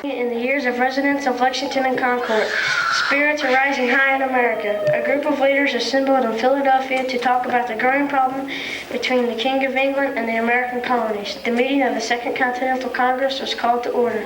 In the years of residents of Lexington and Concord, spirits are rising high in America. A group of leaders assembled in Philadelphia to talk about the growing problem between the King of England and the American colonies. The meeting of the Second Continental Congress was called to order.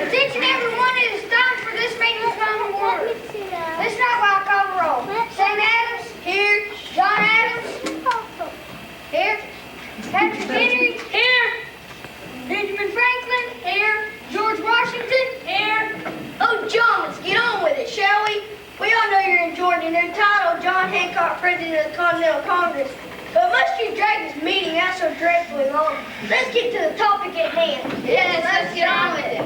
Attention everyone, it is time for this meeting to come to order. Let's not rock over roll. Sam Adams, here. John Adams, here. Patrick Henry, here. Benjamin Franklin, here. George Washington, here. Oh, John, let's get on with it, shall we? We all know you're enjoying your new title, John Hancock, President of the Continental Congress. But must you drag this meeting out so dreadfully long? Let's get to the topic at hand. Yes, let's get on with it.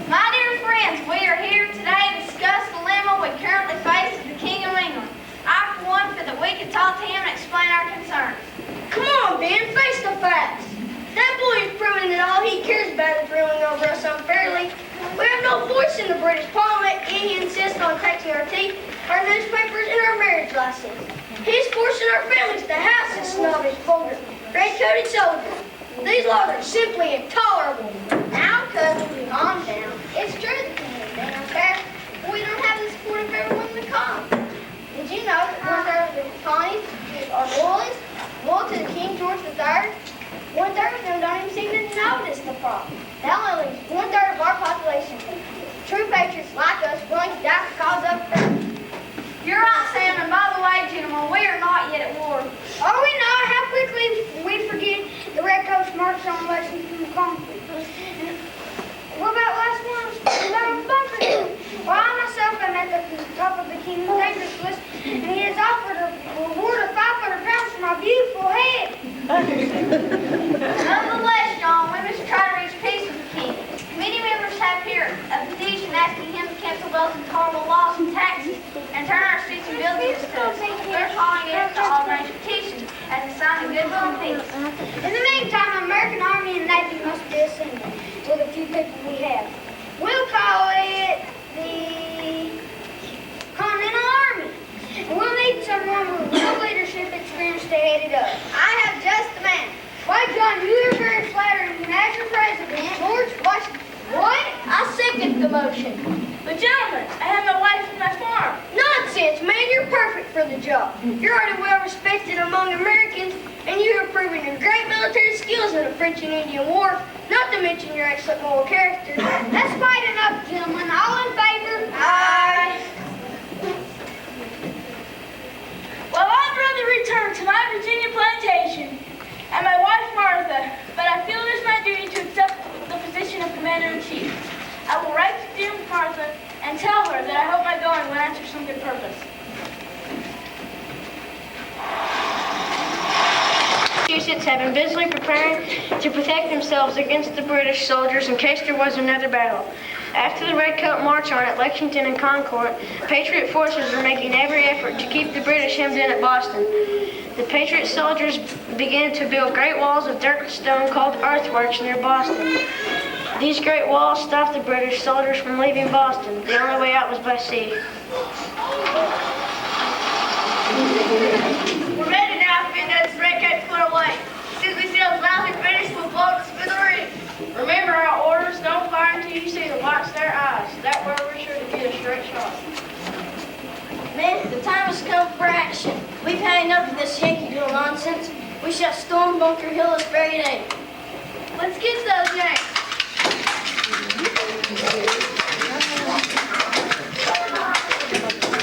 My dear friends, we are here today to discuss the dilemma we currently face as the King of England. I, for one, feel that we can talk to him and explain our concerns. Come on, Ben, face the facts. That boy is proving that all he cares about is ruling over us unfairly. We have no voice in the British Parliament, and he insists on taxing our teeth, our newspapers, and our marriage license. He's forcing our families to house this snobbish, vulgar, red-coated soldier. These laws are simply intolerable. Now, cousin, calm down. It's true the King is being unfair, but we don't have the support of everyone in the colony. Did you know that one-third of the colonies are loyal to the King George III? One-third of them don't even seem to know this is the problem. That only leaves one-third of our population, true patriots like us, willing to die for cause of freedom. You're right, Sam, and by the way, gentlemen, we are not yet at war. Are we not? How quickly we forget the Redcoats marched on Lexington and Concord. What about last month's bunker hill? Well, I myself am at the top of the King's dangerous list, and he has offered a reward of £500 for my beautiful head. Nonetheless, John, we must try to reach peace with the King. Many members have here a petition asking him to cancel those intolerable laws and taxes and turn our streets and buildings to us. They're calling it the all-range petition as a sign of goodwill and peace. In the meantime, American Army and Navy must be assembled with a few people we have. We'll call it the Continental Army. And we'll need someone with real leadership experience to head it up. I have just the man. Why, John, you are very flattering, and as your president, George Washington. What? I second the motion. But gentlemen, I have my wife and my farm. Nonsense, man, you're perfect for the job. You're already well respected among Americans, and you have proven your great military skills in the French and Indian War, not to mention your excellent moral character. That's quite enough, gentlemen. All in favor? Aye. Well, I'm ready to return to my Virginia plantation and my wife Martha, but I feel it is my duty to accept the position of Commander-in-Chief. I will write to dear Martha and tell her that I hope my going will answer some good purpose. Massachusetts had been busily preparing to protect themselves against the British soldiers in case there was another battle. After the Redcoat march on at Lexington and Concord, Patriot forces were making every effort to keep the British hemmed in at Boston. The Patriot soldiers began to build great walls of dirt and stone called earthworks near Boston. These great walls stopped the British soldiers from leaving Boston. The only way out was by sea. We're ready now to get those redcoats put away. As soon as we see those lousy British, we'll blow the smithereens. Remember our orders, don't fire until you see the whites of their eyes. That way we're sure to get a straight shot. Men, the time has come for action. We've had enough of this Yankee Doodle nonsense. We shall storm Bunker Hill this very day. Let's get to those Yanks.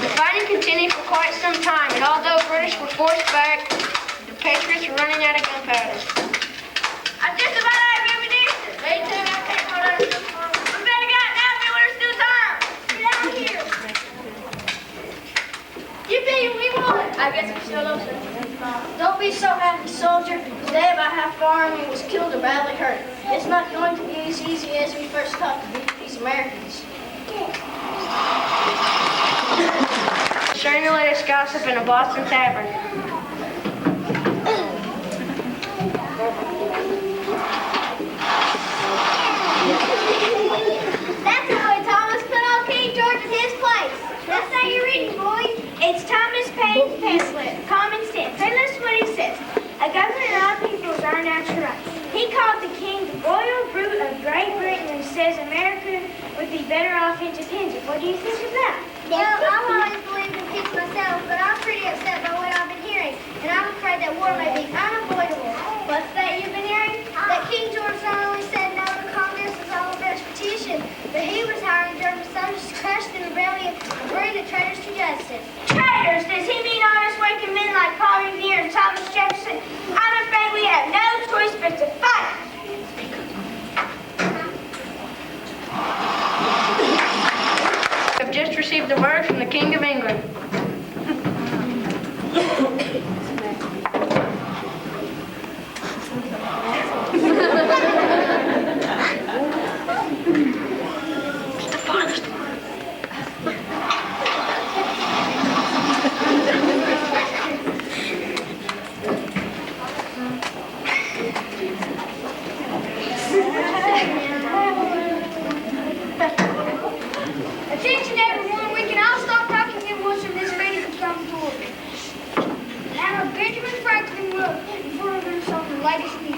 The fighting continued for quite some time, and although British were forced back, the Patriots were running out of gunpowder. I just about have ammunition. Me too, I can't hold on. We better get out now, man, when it's still time. Get out of here. Yippee, we won. I guess we still love it. Don't be so happy, soldier. Today about half our army was killed or badly hurt. It's not going to be as easy as we first thought to beat these Americans. Sharing the latest gossip in a Boston tavern. That's how Thomas put old King George in his place. That's how you're reading, boys. It's Thomas Paine's pamphlet, Common Sense. And let's A government of all peoples are natural rights. He called the king the royal root of Great Britain and says America would be better off independent. What do you think of that? Well, I've always believed in peace myself, but I'm pretty upset by what I've been hearing, and I'm afraid that war may be unavoidable. What's that you've been hearing? That King George not only said no to Congress' all-best petition, but he was hiring German soldiers to crush the rebellion and bring the traitors to justice. Traitors? Does he mean honest working men like Paul Revere and Thomas Jefferson? I'm afraid we have no choice but to fight. I've just received a word from the King of England. Attention everyone, we can all stop talking and watch this meeting come forward. Now Benjamin Franklin will inform us on the latest news.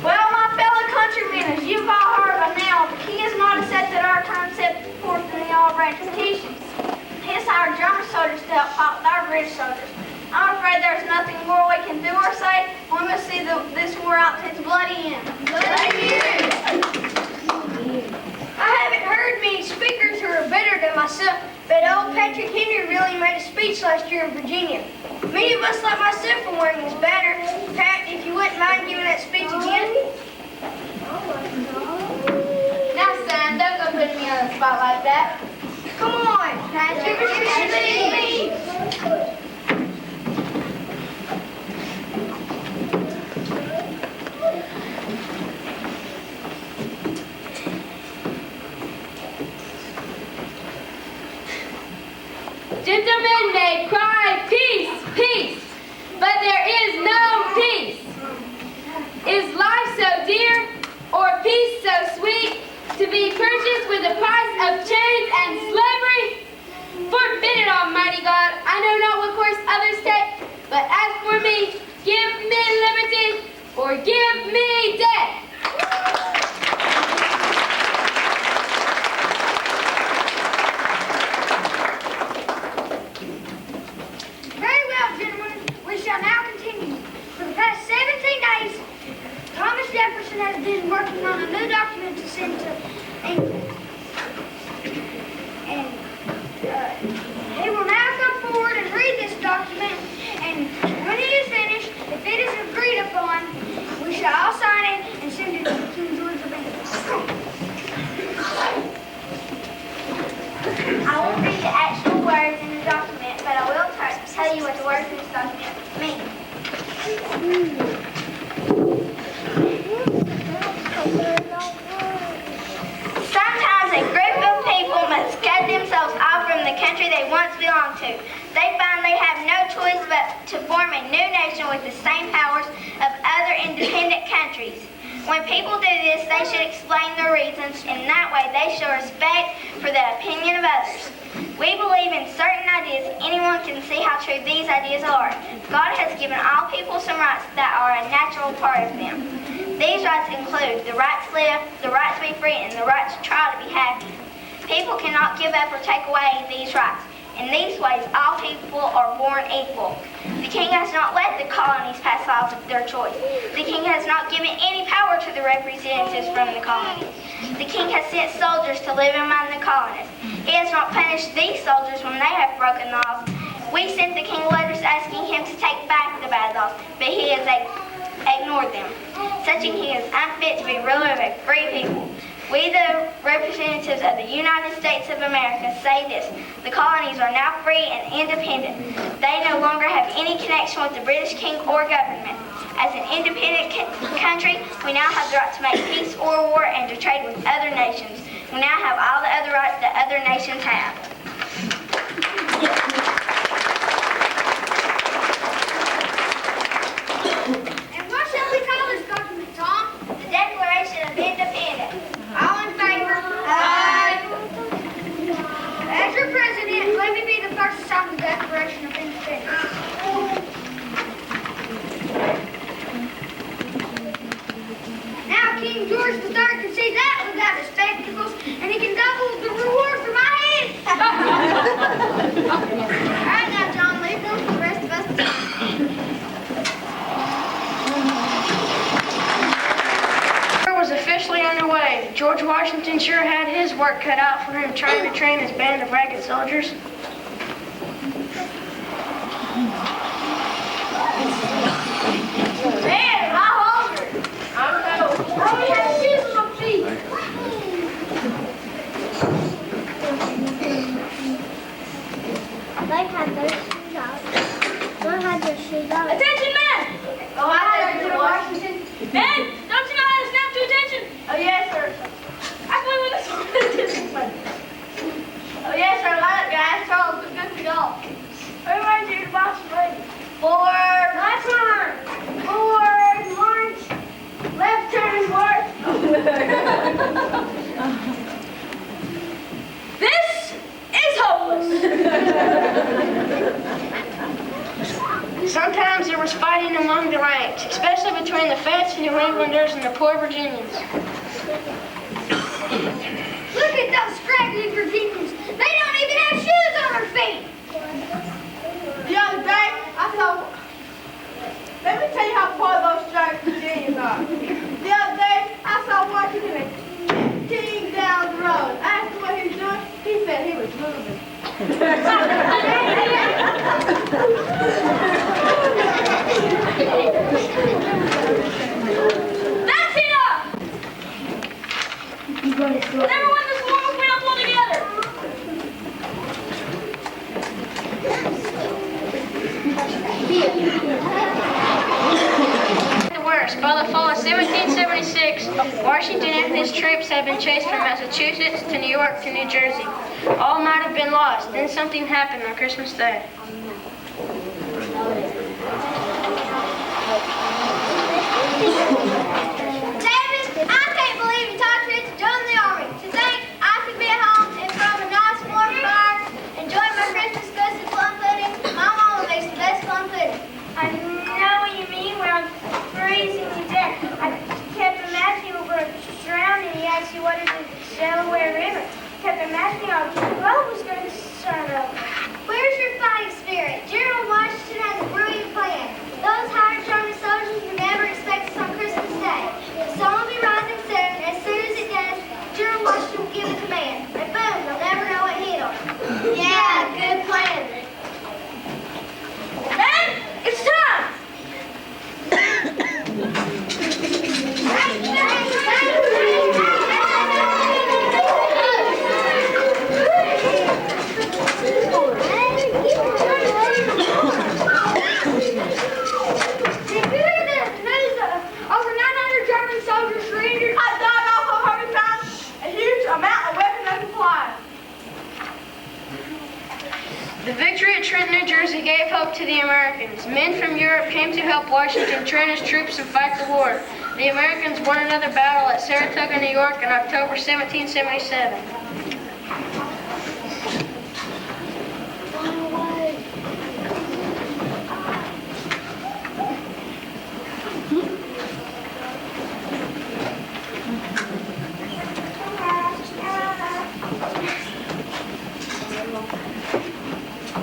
Well, my fellow countrymen, as you've all heard by now, the king has not accepted our terms set forth in the all-branch petitions. He has hired German soldiers to help fight with our British soldiers. I'm afraid there's nothing more we can do or say. We must see this war out to its bloody end. Bloody end! I haven't heard many speakers who are better than myself, but old Patrick Henry really made a speech last year in Virginia. Many of us like myself are wearing this banner. Pat, if you wouldn't mind giving that speech again. Now, Sam, don't go putting me on the spot like that. Come on, Pat, give us your speech. Gentlemen may cry, peace, peace, but there is no peace. Is life so dear, or peace so sweet, to be purchased with the price of chains and slavery? Forbid it, Almighty God. I know not what course others take, but as for me, give me liberty, or give me death. Very well, gentlemen. We shall now continue. For the past 17 days, Thomas Jefferson has been working on a new document to send to England. And he will now come forward and read this document. And when he is finished, if it is agreed upon, we shall all sign it and send it to King George of England. I won't read the actual words in the document, but I will tell you what the words in this document mean. Sometimes a group of people must cut themselves off from the country they once belonged to. They find they have no choice but to form a new nation with the same powers of other independent countries. When people do this, they should explain their reasons. In that way, they show respect for the opinion of others. We believe in certain ideas. Anyone can see how true these ideas are. God has given all people some rights that are a natural part of them. These rights include the right to live, the right to be free, and the right to try to be happy. People cannot give up or take away these rights. In these ways, all people are born equal. The king has not let the colonies pass laws of their choice. The king has not given any power to the representatives from the colonies. The king has sent soldiers to live among the colonists. He has not punished these soldiers when they have broken laws. We sent the king letters asking him to take back the bad laws, but he has ignored them. Such a king is unfit to be ruler of a free people. We, the representatives of the United States of America, say this: the colonies are now free and independent. They no longer have any connection with the British king or government. As an independent country, we now have the right to make peace or war and to trade with other nations. We now have all the other rights that other nations have. And what shall we call this document, Tom? The Declaration of Independence. All in favor? Aye. As your president, let me be the first to sign the Declaration of Independence. Washington sure had his work cut out for him trying to train his band of ragged soldiers. Man, I'm hungry. I only have shoes on my feet. They had their shoes out. They had their shoes out. Attention, men! Oh, hi there, Washington. Men, don't you know how to snap to attention? Oh, yes, sir. That's why when this one discipline. Oh, yes, sir. Line up, guys. Charles, we're good to go. Everybody's here to box ready. Forward. Left turn. Forward. March. Left turn. March. This is hopeless. Sometimes there was fighting among the ranks, especially between the fancy New Englanders and the poor Virginians. Look at those scraggly Virginians. They don't even have shoes on their feet. The other day, I saw... Let me tell you how poor those striped Virginians are. The other day, I saw Washington king down the road. I asked him what he was doing. He said he was moving. That's enough! With everyone this morning, we all pull together. The worst. By the fall of 1776, Washington and his troops had been chased from Massachusetts to New York to New Jersey. All might have been lost. Then something happened on Christmas Day. David, I can't believe you talked me into joining the army. To think I could be at home and from a nice warm fire, enjoying my Christmas goods and plum pudding. My mama makes the best plum pudding. I know what you mean when I'm freezing to death. I kept imagining we were drowning. He asked you what is the Delaware River. Kept imagining our boat was going to start over. Where's your fighting spirit? General Washington has a brilliant plan. Those hired German soldiers would never expect us on Christmas Day. The sun will be rising soon. As soon as it does, General Washington will give the command. And boom, they'll never know what hit them. Yeah, good plan. Men, it's time! Did you hear the news of over 900 German soldiers surrendered? I died off of 100 pounds, a huge amount of weapons and supplies. The victory at Trenton, New Jersey gave hope to the Americans. Men from Europe came to help Washington train his troops and fight the war. The Americans won another battle at Saratoga, New York in October 1777.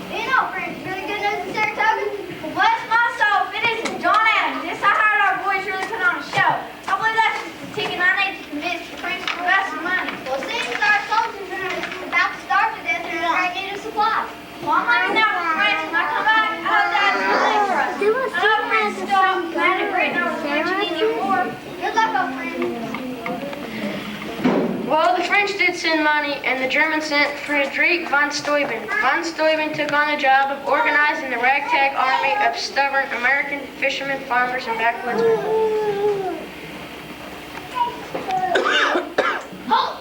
You know, friends, really good news in Saratoga? Well, bless my soul, if it isn't John Adams. This I heard our boys really put on a show. I believe that's just the ticket I need to convince the prince to invest some money. Well, it seems our soldiers are about to starve to death and are in great need of supplies. Well, I'm leaving now for France. When I come back, I hope that has something for us. I know friends still mad at Britain over the Virginia War. Good luck, old friend. Well, the French did send money, and the Germans sent Friedrich von Steuben. Von Steuben took on the job of organizing the ragtag army of stubborn American fishermen, farmers, and backwoodsmen. Halt!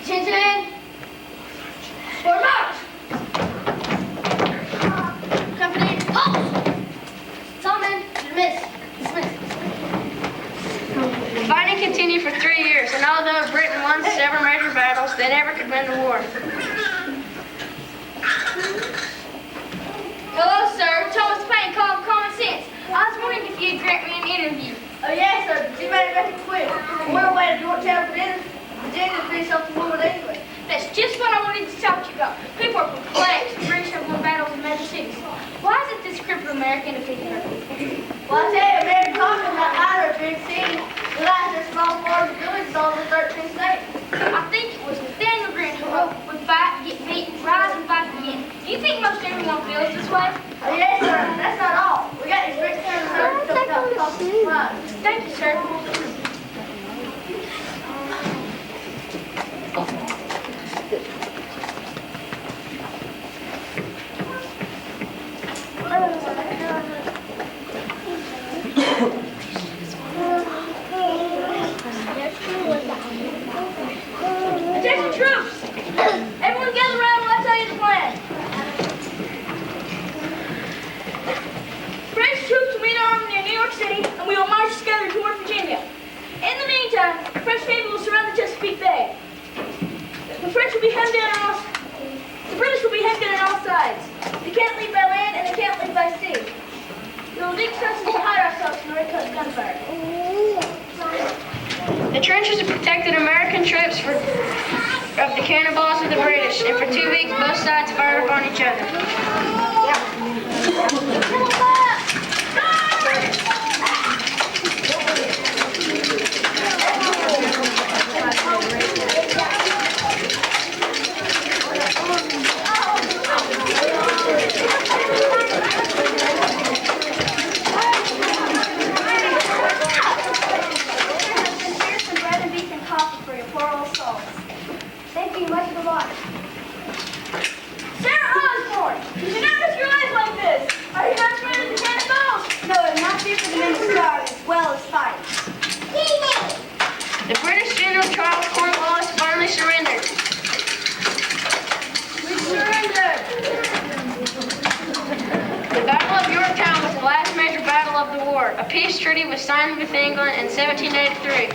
Attention! For march! Company, halt! Summon, dismiss. The fighting continued for 3 years, and although Britain won several major battles, they never could win the war. Hello, sir. Thomas Paine, calling Common Sense. I was wondering if you'd grant me an interview. Oh, yes, sir. But you better make it quick. We're away to Yorktown for dinner. Virginia's pretty something woman anyway. That's just what I wanted to talk to you about. People are perplexed. The British have won battles in major Southern cities. Why is it this crippled American defeated her people? Well, I tell you, American talking about either big city. The last of small farms, villages, all the 13 states. I think it was Nathaniel Grant who wrote, "We fight, get beat, rise and fight again." Do you think most everyone feels this way? Oh, yes, sir. That's not all. We got these rich towns that are built up top of the front. Thank you, sir. Attention troops! Everyone gather around and I'll tell you the plan. French troops will meet our army near New York City and we will march together toward Virginia. In the meantime, the French Navy will surround the Chesapeake Bay. The British will be hemmed in on all sides. They can't leave by land and they can't leave by sea. We will dig trenches to hide ourselves from the red gunfire. The trenches protected American troops of the cannonballs of the British, and for 2 weeks both sides fired upon each other. Thank you much for watching. Sarah Osborne, you should never risk your life like this. Are you not afraid of the cannonballs? No, I'm not here for the men to starve as well as fight. The British General Charles Cornwallis finally surrendered. We surrender. The Battle of Yorktown was the last major battle of the war. A peace treaty was signed with England in 1783.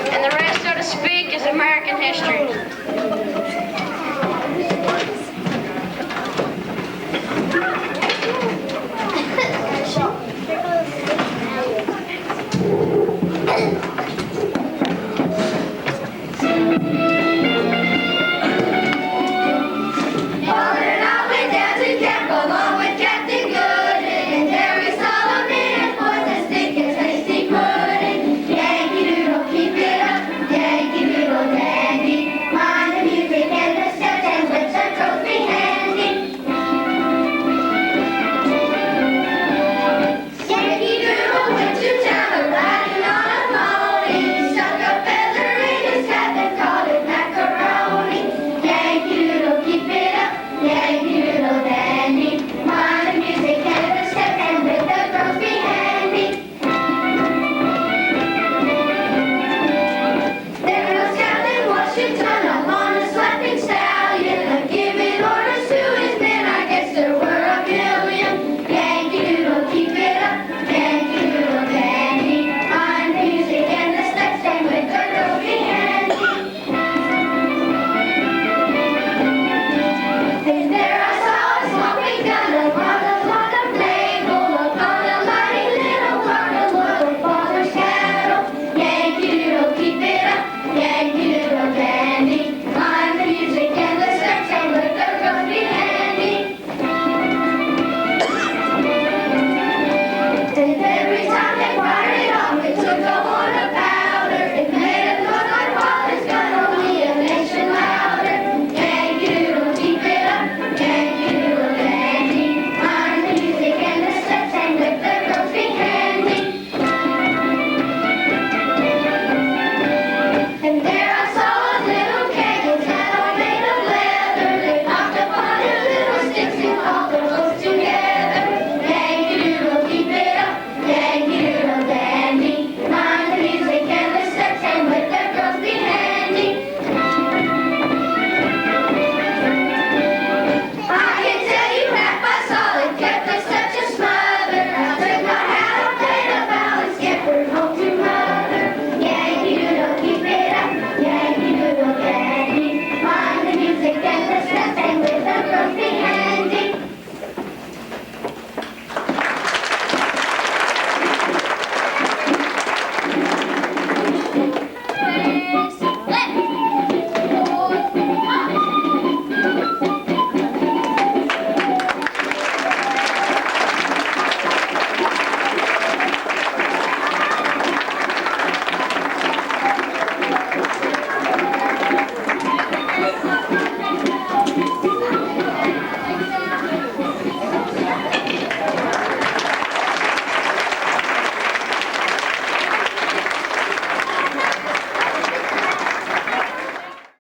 And the rest, so to speak, is American history.